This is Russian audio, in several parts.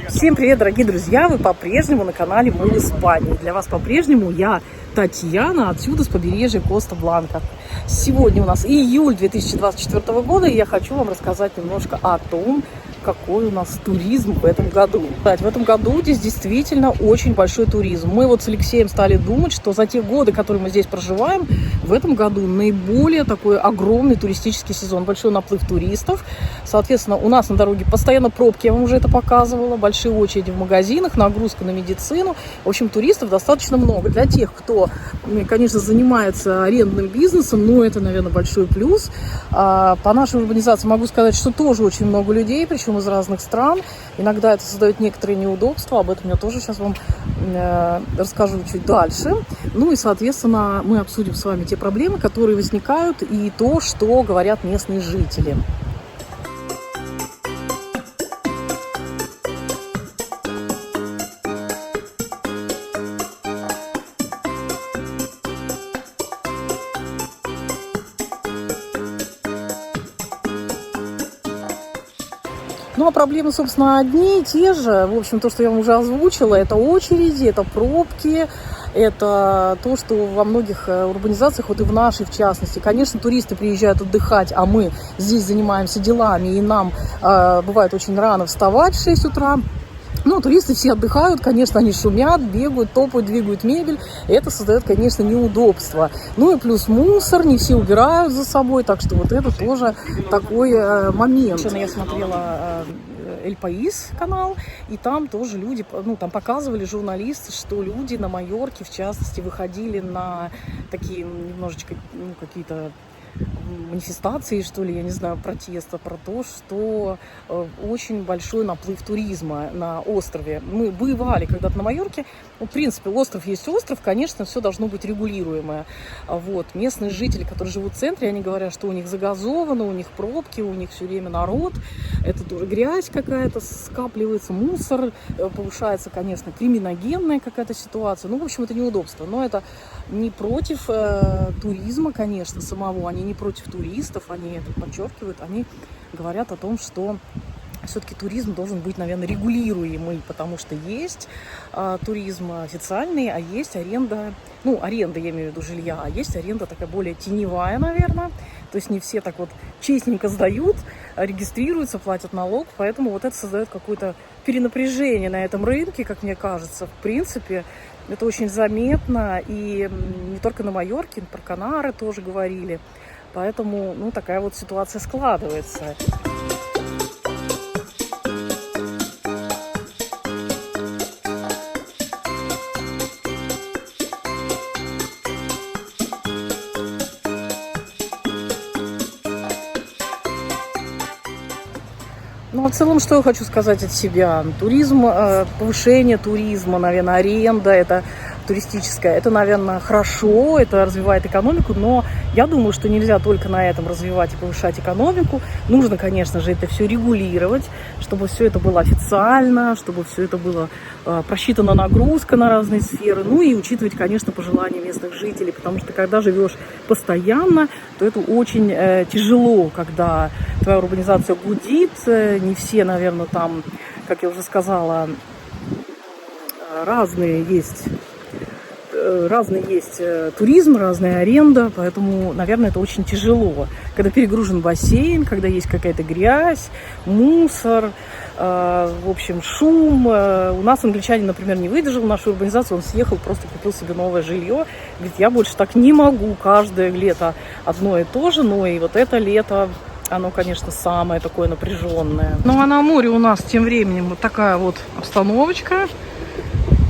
Всем привет, дорогие друзья! Вы по-прежнему на канале Мы в Испании. Для вас по-прежнему я, Татьяна, отсюда с побережья Коста-Бланка. Сегодня у нас июль 2024 года, и я хочу вам рассказать немножко о том, какой у нас туризм в этом году. В этом году здесь действительно очень большой туризм. Мы вот с Алексеем стали думать, что за те годы, которые мы здесь проживаем, в этом году наиболее такой огромный туристический сезон, большой наплыв туристов. Соответственно, у нас на дороге постоянно пробки, я вам уже это показывала, большие очереди в магазинах, нагрузка на медицину. В общем, туристов достаточно много. Для тех, кто, конечно, занимается арендным бизнесом, но это, наверное, большой плюс. По нашей урбанизации могу сказать, что тоже очень много людей, причем из разных стран. Иногда это создает некоторые неудобства, об этом я тоже сейчас вам расскажу чуть дальше. Ну и, соответственно, мы обсудим с вами те проблемы, которые возникают, и то, что говорят местные жители. Ну, а проблемы, собственно, одни и те же. В общем, то, что я вам уже озвучила, это очереди, это пробки, это то, что во многих урбанизациях, вот и в нашей, в частности. Конечно, туристы приезжают отдыхать, а мы здесь занимаемся делами, и нам бывает очень рано вставать в 6 утра. Ну, туристы все отдыхают, конечно, они шумят, бегают, топают, двигают мебель. И это создает, конечно, неудобства. Ну и плюс мусор, не все убирают за собой, так что вот это тоже такой момент. Я смотрела Эль Паис канал, и там тоже люди, ну, там показывали журналисты, что люди на Майорке, в частности, выходили на такие немножечко, ну, какие-то манифестации, что ли, я не знаю, протеста, про то, что очень большой наплыв туризма на острове. Мы бывали когда-то на Майорке. Ну, в принципе, остров есть остров, конечно, все должно быть регулируемое. Вот. Местные жители, которые живут в центре, они говорят, что у них загазовано, у них пробки, у них все время народ. Это тоже грязь какая-то скапливается, мусор, повышается, конечно, криминогенная какая-то ситуация. Ну, в общем, это неудобство. Но это не против туризма, конечно, самого. Они не против туристов, они это подчеркивают, они говорят о том, что все-таки туризм должен быть, наверное, регулируемый, потому что есть туризм официальный, а есть аренда, ну, аренда, я имею в виду жилья, а есть аренда такая более теневая, наверное, то есть не все так вот честненько сдают, регистрируются, платят налог, поэтому вот это создает какое-то перенапряжение на этом рынке, как мне кажется, в принципе. Это очень заметно, и не только на Майорке, про Канары тоже говорили. Поэтому, ну, такая вот ситуация складывается. Ну, а в целом, что я хочу сказать от себя? Туризм, повышение туризма, наверное, аренда, это туристическая, это, наверное, хорошо, это развивает экономику, но я думаю, что нельзя только на этом развивать и повышать экономику. Нужно, конечно же, это все регулировать, чтобы все это было официально, чтобы все это было просчитана нагрузка на разные сферы, ну и учитывать, конечно, пожелания местных жителей, потому что когда живешь постоянно, то это очень тяжело, когда твоя урбанизация гудит, не все, наверное, там, как я уже сказала, разный есть туризм, разная аренда, поэтому, наверное, это очень тяжело. Когда перегружен бассейн, когда есть какая-то грязь, мусор, в общем, шум. У нас англичанин, например, не выдержал нашу урбанизацию, он съехал, просто купил себе новое жилье. Говорит, я больше так не могу, каждое лето одно и то же, но и вот это лето, оно, конечно, самое такое напряженное. Ну, а на море у нас тем временем вот такая вот обстановочка.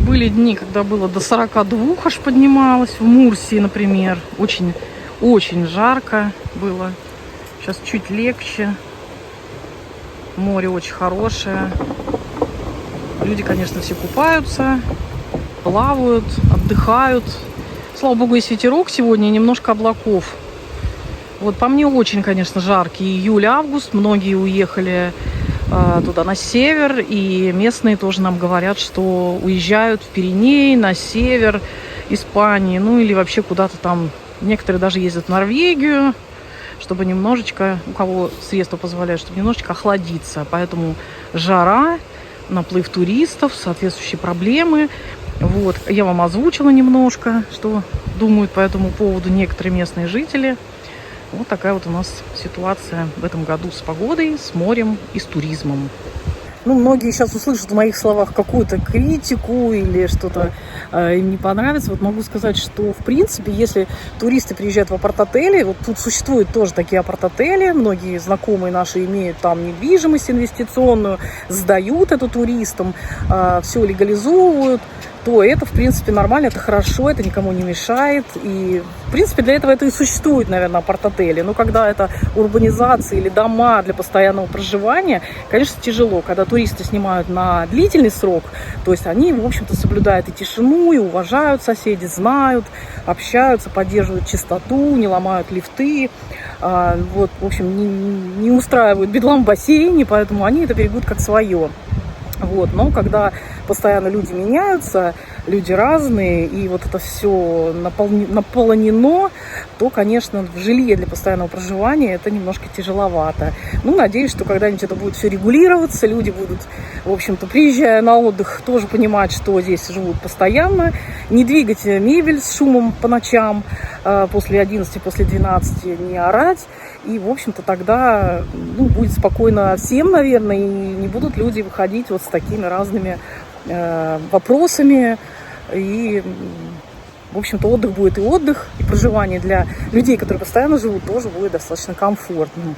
Были дни, когда было до 42 аж поднималось. В Мурсии, например, очень жарко было. Сейчас чуть легче. Море очень хорошее. Люди, конечно, все купаются, плавают, отдыхают. Слава богу, есть ветерок сегодня и немножко облаков. Вот по мне очень, конечно, жаркий июль-август. Многие уехали туда на север, и местные тоже нам говорят, что уезжают в Пиренеи, на север Испании, ну или вообще куда-то там. Некоторые даже ездят в Норвегию, чтобы немножечко, у кого средства позволяют, чтобы немножечко охладиться. Поэтому жара наплыв туристов, соответствующие проблемы. Вот, я вам озвучила немножко, что думают по этому поводу некоторые местные жители. Вот такая вот у нас ситуация в этом году с погодой, с морем и с туризмом. Ну, многие сейчас услышат в моих словах какую-то критику или что-то им не понравится. Вот могу сказать, что, в принципе, если туристы приезжают в апарт-отели, вот тут существуют тоже такие апарт-отели, многие знакомые наши имеют там недвижимость инвестиционную, сдают это туристам, все легализовывают, то это, в принципе, нормально, это хорошо, это никому не мешает. И, в принципе, для этого это и существует, наверное, апарт-отели. Но когда это урбанизация или дома для постоянного проживания, конечно, тяжело. Когда туристы снимают на длительный срок, то есть они, в общем-то, соблюдают и тишину, и уважают соседей, знают, общаются, поддерживают чистоту, не ломают лифты. Вот, в общем, не устраивают бедлам в бассейне, поэтому они это берегут как свое. Вот. Но когда постоянно люди меняются, люди разные, и вот это все наполнено, то, конечно, в жилье для постоянного проживания это немножко тяжеловато. Ну, надеюсь, что когда-нибудь это будет все регулироваться, люди будут, в общем-то, приезжая на отдых, тоже понимать, что здесь живут постоянно, не двигать мебель с шумом по ночам, после 11, после 12 не орать. И, в общем-то, тогда будет спокойно всем, наверное, и не будут люди выходить вот с такими разными вопросами. И, в общем-то, отдых будет и отдых, и проживание для людей, которые постоянно живут, тоже будет достаточно комфортным.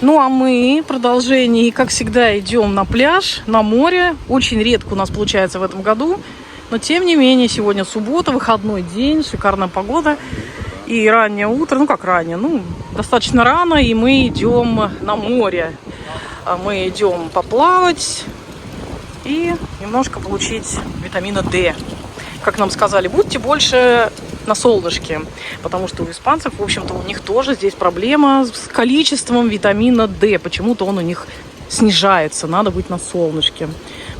Ну, а мы продолжение, как всегда, идем на пляж, на море. Очень редко у нас получается в этом году. Но, тем не менее, сегодня суббота, выходной день, шикарная погода. И раннее утро, ну, как раннее, достаточно рано, и мы идем на море. Мы идем поплавать и немножко получить витамина D. Как нам сказали, будьте больше на солнышке, потому что у испанцев, в общем-то, у них тоже здесь проблема с количеством витамина D. Почему-то он у них снижается, надо быть на солнышке.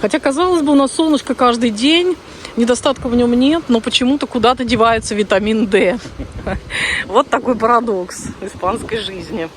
Хотя, казалось бы, у нас солнышко каждый день, недостатка в нем нет, но почему-то куда-то девается витамин D. Вот такой парадокс испанской жизни.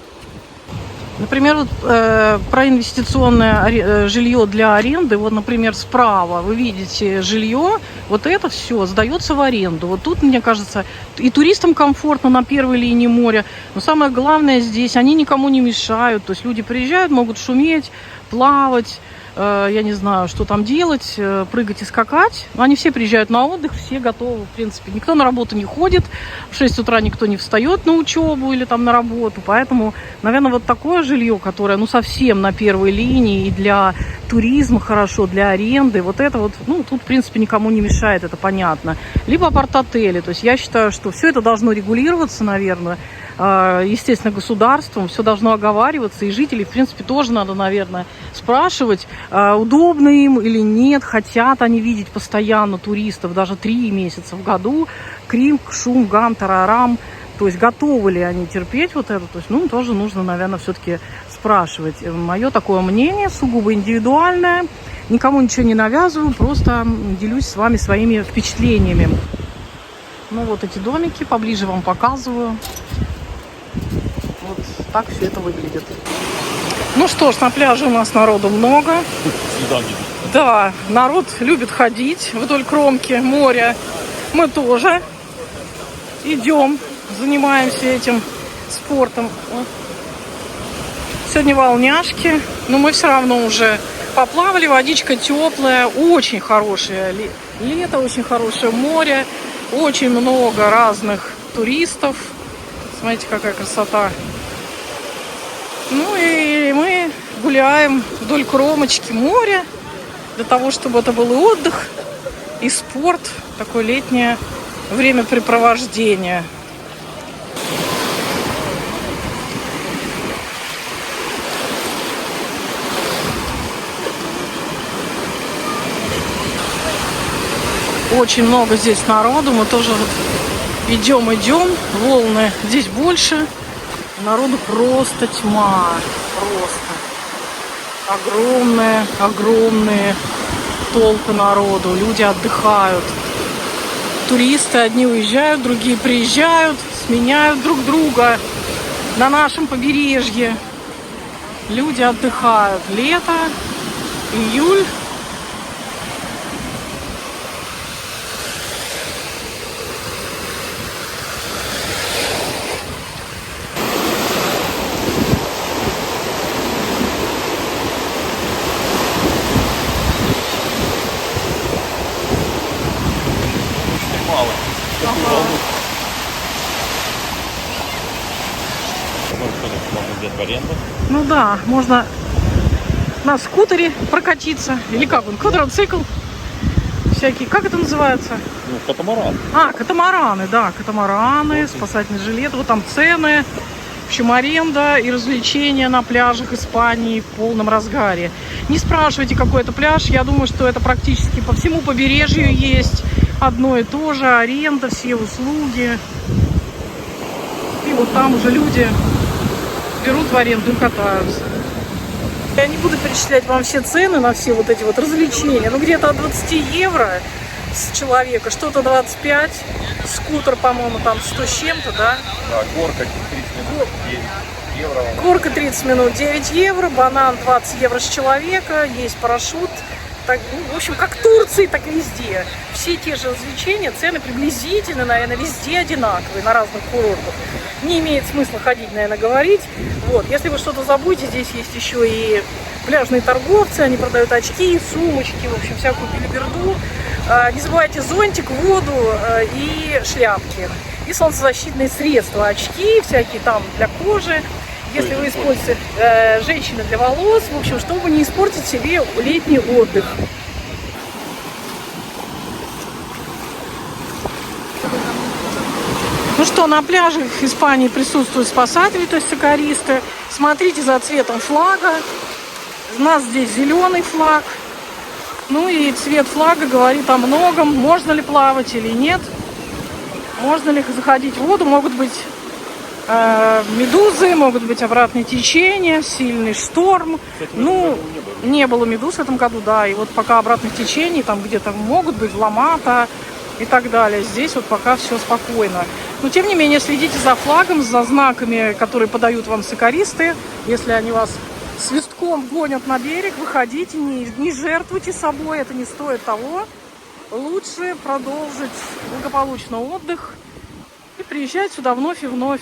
Например, вот, про инвестиционное жилье для аренды. Вот, например, справа вы видите жилье. Вот это все сдается в аренду. Вот тут, мне кажется, и туристам комфортно на первой линии моря. Но самое главное здесь, они никому не мешают. То есть люди приезжают, могут шуметь, плавать. Я не знаю, что там делать, прыгать и скакать. Они все приезжают на отдых, все готовы, в принципе. Никто на работу не ходит, в 6 утра никто не встает на учебу или там на работу. Поэтому, наверное, вот такое жилье, которое, совсем на первой линии и для туризма хорошо, для аренды, вот это вот, тут, в принципе, никому не мешает, это понятно. Либо апарт-отели. То есть я считаю, что все это должно регулироваться, наверное, естественно, государством, все должно оговариваться, и жителей, в принципе, тоже надо, наверное, спрашивать, удобно им или нет, хотят они видеть постоянно туристов, даже 3 месяца в году, крик, шум, гам, тарарам, то есть готовы ли они терпеть вот это, то есть, тоже нужно, наверное, все-таки спрашивать. Мое такое мнение, сугубо индивидуальное, никому ничего не навязываю, просто делюсь с вами своими впечатлениями. Вот эти домики, поближе вам показываю. Вот так все это выглядит. Ну что ж, на пляже у нас народу много. Да, народ любит ходить вдоль кромки моря. Мы тоже идем, занимаемся этим спортом. Сегодня волняшки, но мы все равно уже поплавали. Водичка теплая, очень хорошее лето, очень хорошее море. Очень много разных туристов. Смотрите, какая красота. И мы гуляем вдоль кромочки моря для того, чтобы это был и отдых, и спорт, такое летнее времяпрепровождение. Очень много здесь народу. Мы тоже Идем, идем, волны здесь больше, народу просто тьма, просто огромные толпы народу, люди отдыхают, туристы одни уезжают, другие приезжают, сменяют друг друга на нашем побережье, люди отдыхают, лето, июль. Ну да, можно на скутере прокатиться. Или как он? Квадроцикл. Всякие. Как это называется? Ну, катамаран. А, катамараны, да. Катамараны, спасательный жилет. Вот там цены. В общем, аренда и развлечения на пляжах Испании в полном разгаре. Не спрашивайте, какой это пляж. Я думаю, что это практически по всему побережью есть. Одно и то же. Аренда, все услуги. И вот там уже люди берут в аренду и катаются. Я не буду перечислять вам все цены на все вот эти вот развлечения. Ну, где-то от 20 евро с человека, что-то 25. Скутер, по-моему, там 100 с чем-то, да? Да, горка 30 минут, 9 евро. Горка 30 минут, 9 евро. Банан 20 евро с человека. Есть парашют. Так, ну, в общем, как в Турции, так и везде. Все те же развлечения, цены приблизительно, наверное, везде одинаковые, на разных курортах. Не имеет смысла ходить, наверное, говорить. Вот, если вы что-то забудете, здесь есть еще и пляжные торговцы, они продают очки, сумочки, в общем, всякую белиберду. Не забывайте зонтик, воду и шляпки. И солнцезащитные средства, очки всякие там для кожи. Если вы используете женщины для волос, в общем, чтобы не испортить себе летний отдых. Ну что, на пляжах Испании присутствуют спасатели, то есть сокаристы. Смотрите за цветом флага. У нас здесь зеленый флаг. Ну и цвет флага говорит о многом. Можно ли плавать или нет. Можно ли заходить в воду. Могут быть медузы, могут быть обратные течения, сильный шторм. Кстати, ну, не было медуз в этом году, да. И вот пока обратных течений, там где-то могут быть ломата и так далее. Здесь вот пока все спокойно. Но тем не менее, следите за флагом, за знаками, которые подают вам сокаристы. Если они вас свистком гонят на берег, выходите, не жертвуйте собой, это не стоит того. Лучше продолжить благополучно отдых и приезжать сюда вновь и вновь.